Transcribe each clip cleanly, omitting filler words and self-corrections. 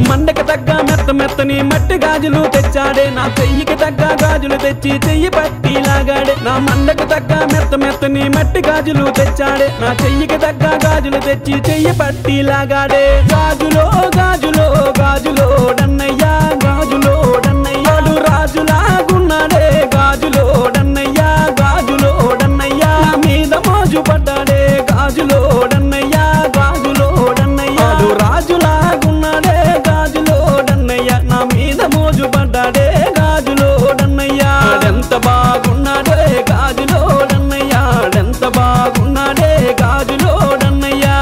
మండకి తగ్గ మెత్త మెత్తని మట్టి గాజులు తెచ్చాడే నా చెయ్యికి తగ్గ గాజులు తెచ్చి చెయ్యి పట్టి లాగాడే నా మండకి తగ్గ మెత్త మెత్తని మట్టి గాజులు తెచ్చాడే నా చెయ్యికి తగ్గ గాజులు తెచ్చి చెయ్యి పట్టి లాగాడే గాజులో గాజులో గాజులో డన్నయ్యా గాజులో డన్నయ్యాడు రాజులాగున్నాడే గాజులో డన్నయ్యా గాజులో డన్నయ్యా మీద మోజు పడ్డాడే గాజులో డన్నయ్యా గాజులో డన్నయ్యాడు రాజులాగున్నాడే గాజులో డన్నయ్యా నా మీద మోజు పడ్డాడే గాజులో డన్నయ్యా ఎంత బాగున్నాడే గాజులో డన్నయ్యా ఎంత బాగున్నాడే గాజులో డన్నయ్యా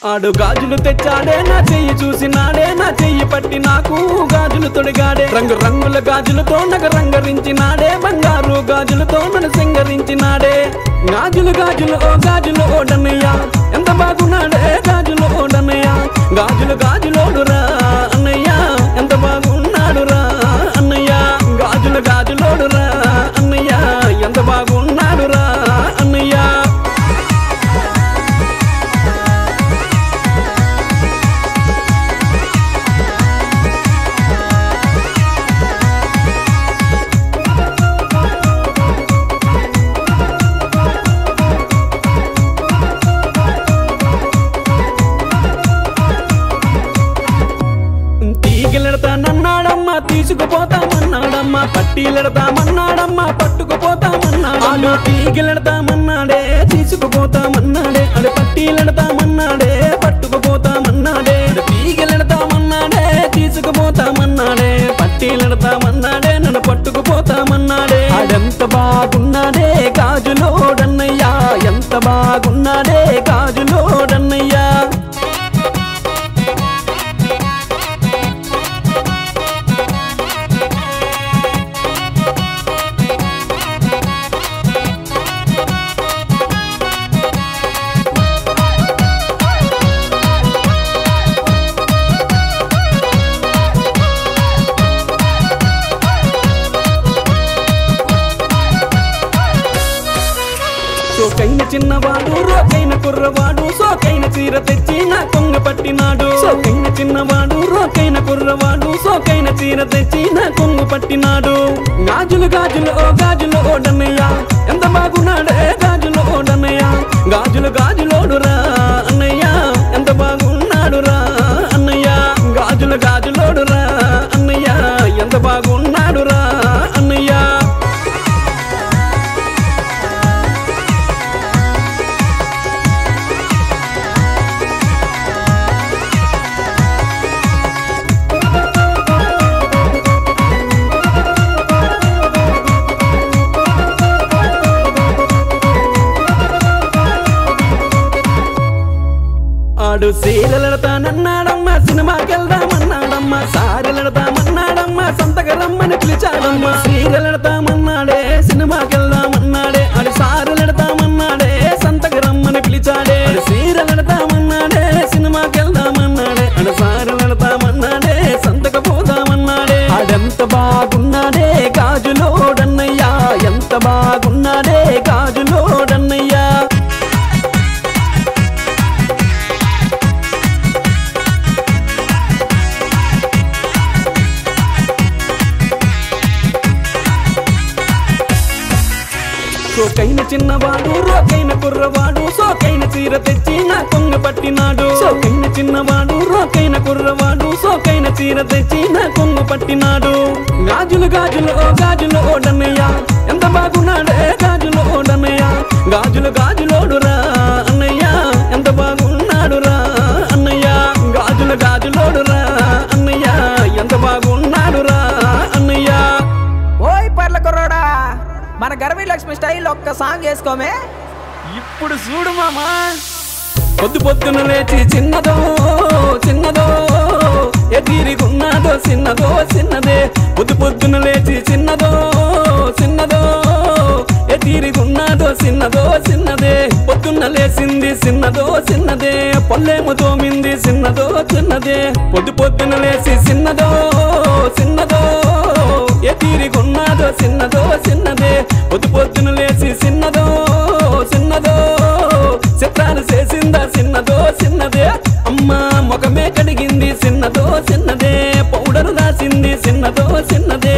ఆడు గాజులు తెచ్చాడే నా చెయ్యి చూసినాడే నా చెయ్యి పట్టి నాకు గాజులు తొడిగాడే రంగు రంగుల గాజులతో నగ రంగరించినాడే బంగారు గాజులతో నన్ను సింగరించినాడే గాజులు గాజులు ఓ గాజులు ఓడన్నయ్యా ఎంత బాగున్నాడే గాజులు ఓడన్నయ్యా గాజులు గాజులోడురా అన్నయ్యా ఎంత బాగున్నాడురా అన్నయ్యా గాజులు గాజులోడురా అన్నయ్యా ఎంత బాగున్నాడురా అన్నయ్యా తీగెలెడతానన్నాడమ్మా తీసుకుపోతామన్నాడమ్మా పట్టీలెడతామన్నాడమ్మా పట్టుకుపోతామన్నాడు తీగెలెడతామన్నాడే తీసుకుపోతామన్నాడే అడే పట్టీలెడతామన్నాడే పట్టుకుపోతామన్నాడే తీగెలెడతామన్నాడే తీసుకుపోతామన్నాడే పట్టీలెడతామన్నాడే నన్ను పట్టుకుపోతామన్నాడే అడెంత బాగున్నాడే గాజులోడన్నయ్యా ఎంత బాగున్నాడే గాజులోడన్నయ్యా సోకైన చిన్నవాడు రోకైన కుర్రవాడు సోకైన చీర తెచ్చి నా కొంగ పట్టినాడు సోకైన చిన్నవాడు రోకైన కుర్రవాడు సోకైన చీర తెచ్చి నా కొంగు పట్టినాడు గాజులు గాజులు ఓ గాజులు ఓడన్నయ్యా ఎంత బాగున్నాడే గాజులు ఓడన్నయ్యా గాజులు గాజులోడురా అన్నయ్యా ఎంత బాగున్నాడురా అన్నయ్యా గాజులు గాజులోడురా అన్నయ్యా ఎంత బాగున్నాడురా అన్నయ్యా ఆడు సీరలెడతానన్నాడమ్మా సినిమాకెళ్దామన్నాడమ్మా సారెలెడతామన్నాడమ్మా సంతకరమ్మని పిలిచాడమ్మా సీరలెడతామన్నాడే సినిమాకెళ్దామన్నాడే ఆడు సారెలెడతామన్నాడే సంతకరమ్మని పిలిచాడే సీరలెడతామన్నాడే సినిమాకెళ్దామన్నాడే ఆడు సారెలెడతామన్నాడే సంతక పోదామన్నాడే ఆడెంత బాగున్నాడే గాజులోడన్నయ్యా ఎంత బాగున్నాడే గాజులోడన్నయ్యా సోకైన చిన్నవాడు రోకైన కుర్రవాడు సోకైన చీర తెచ్చి నా కొంగ పట్టినాడు సోకైన చిన్నవాడు రోకైన కుర్రవాడు సోకైన చీర తెచ్చి నా కొంగ పట్టినాడు గాజులు గాజులు ఓ గాజులు ఓడన్నయ్యా ఎంత బాగున్నాడే గాజులు ఓడన్నయ్యా గాజులు గాజులోడురా అన్నయ్యా ఎంత బాగున్నాడురా అన్నయ్యా గాజులు గాజులోడురా అన్నయ్యా ఎంత బాగున్నాడురా అన్నయ్యా ఓయ్ పర్ల కుర్రోడా మన గర్వీ లక్ష్మి స్టైల్ ఒక్క సాంగ్ వేసుకోమే ఇప్పుడు చూడు మామా పొద్దు పొద్దున లేచి చిన్నదో చిన్నదో ఎదిరిగున్నదో చిన్నదో చిన్నదే పొద్దు పొద్దున లేచి చిన్నదో చిన్నదో ఎదిరిగున్నదో చిన్నదో చిన్నదే పొద్దున్న లేచింది చిన్నదో చిన్నదే పొల్లేము తోమింది చిన్నదో చిన్నదే పొద్దు పొద్దున లేచి చిన్నదో చిన్నదో చిన్నదో చిన్నదే